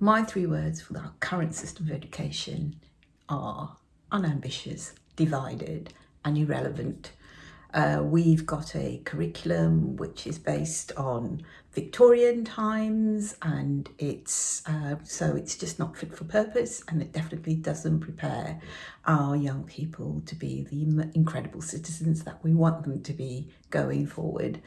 My three words for the current system of education are unambitious, divided, and irrelevant. We've got a curriculum which is based on Victorian times, and it's just not fit for purpose, and it definitely doesn't prepare our young people to be the incredible citizens that we want them to be going forward.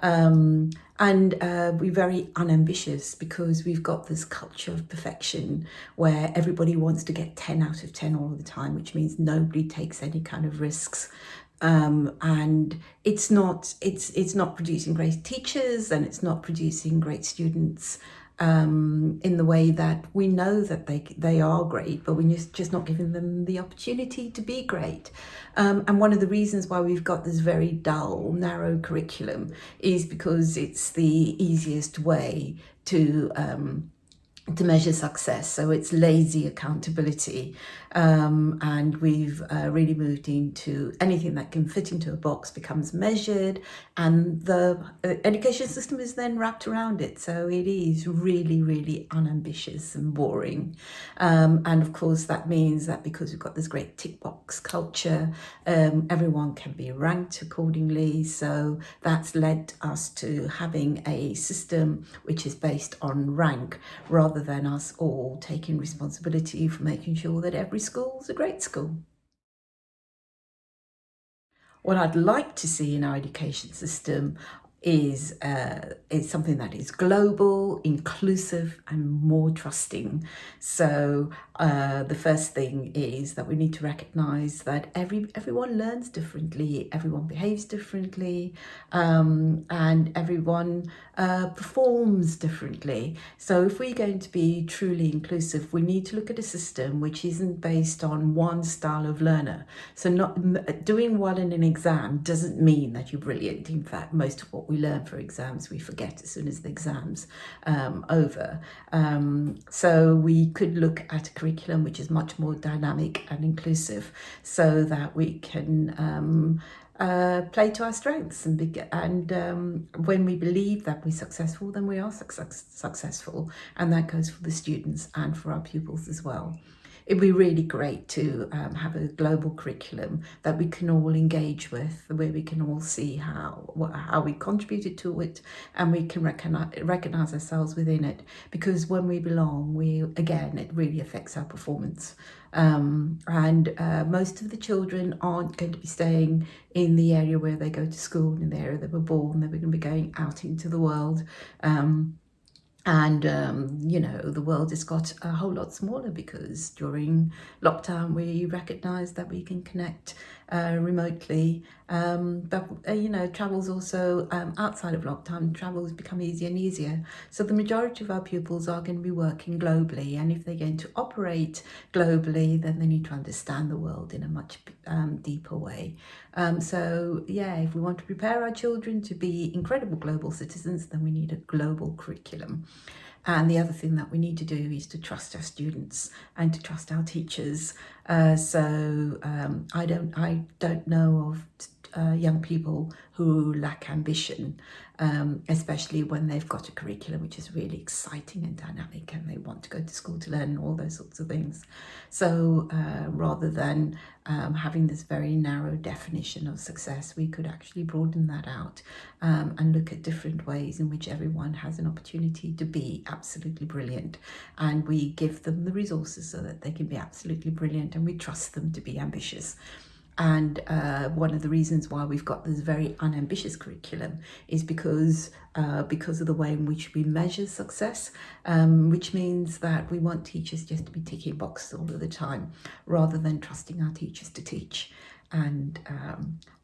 And we're very unambitious because we've got this culture of perfection where everybody wants to get 10 out of 10 all the time, which means nobody takes any kind of risks. And it's not producing great teachers, and it's not producing great students in the way that we know that they are great, but we're just not giving them the opportunity to be great. And one of the reasons why we've got this very dull, narrow curriculum is because it's the easiest way to measure success. So it's lazy accountability, and we've really moved into anything that can fit into a box becomes measured, and the education system is then wrapped around it. So it is really, really unambitious and boring. And of course that means that because we've got this great tick box culture, everyone can be ranked accordingly. So that's led us to having a system which is based on rank rather than us all taking responsibility for making sure that every school is a great school. What I'd like to see in our education system is something that is global, inclusive, and more trusting. So the first thing is that we need to recognise that everyone learns differently, everyone behaves differently, and everyone performs differently. So if we're going to be truly inclusive, we need to look at a system which isn't based on one style of learner. So not doing well in an exam doesn't mean that you're brilliant. In fact, most of what we learn for exams we forget as soon as the exam's over. So we could look at a curriculum which is much more dynamic and inclusive, so that we can play to our strengths, and when we believe that we're successful, then we are successful, and that goes for the students and for our pupils as well. It'd be really great to have a global curriculum that we can all engage with, where we can all see how we contributed to it, and we can recognize ourselves within it. Because when we belong, it really affects our performance. And most of the children aren't going to be staying in the area where they go to school, in the area they were born. They're going to be going out into the world. And the world has got a whole lot smaller because during lockdown we recognised that we can connect remotely, but travel's also outside of lockdown, travel has become easier and easier. So the majority of our pupils are going to be working globally, and if they're going to operate globally, then they need to understand the world in a much deeper way. If we want to prepare our children to be incredible global citizens, then we need a global curriculum. And the other thing that we need to do is to trust our students and to trust our teachers. I don't know of young people who lack ambition, especially when they've got a curriculum which is really exciting and dynamic, and they want to go to school to learn all those sorts of things. So rather than having this very narrow definition of success, we could actually broaden that out and look at different ways in which everyone has an opportunity to be absolutely brilliant, and we give them the resources so that they can be absolutely brilliant, and we trust them to be ambitious. And one of the reasons why we've got this very unambitious curriculum is because of the way in which we measure success, which means that we want teachers just to be ticking boxes all of the time, rather than trusting our teachers to teach. And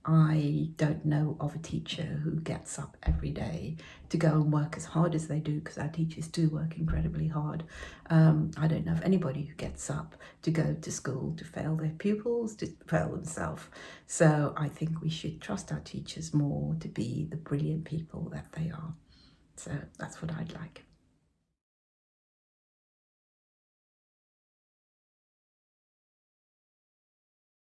I don't know of a teacher who gets up every day to go and work as hard as they do, because our teachers do work incredibly hard. I don't know of anybody who gets up to go to school to fail their pupils, to fail themselves. So I think we should trust our teachers more to be the brilliant people that they are. So that's what I'd like.